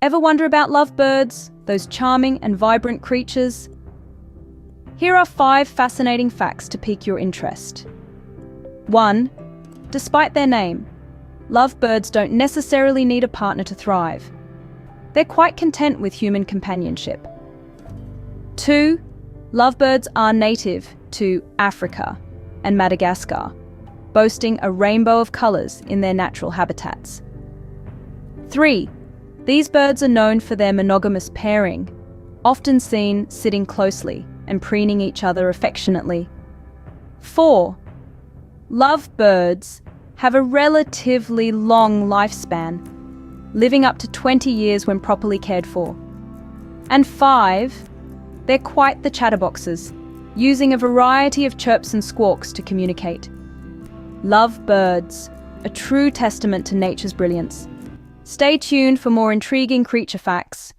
Ever wonder about lovebirds, those charming and vibrant creatures? Here are 5 fascinating facts to pique your interest. 1. Despite their name, lovebirds don't necessarily need a partner to thrive. They're quite content with human companionship. 2. Lovebirds are native to Africa and Madagascar, boasting a rainbow of colors in their natural habitats. 3. These birds are known for their monogamous pairing, often seen sitting closely and preening each other affectionately. 4. Lovebirds have a relatively long lifespan, living up to 20 years when properly cared for. And 5. They're quite the chatterboxes, using a variety of chirps and squawks to communicate. Lovebirds, a true testament to nature's brilliance. Stay tuned for more intriguing creature facts.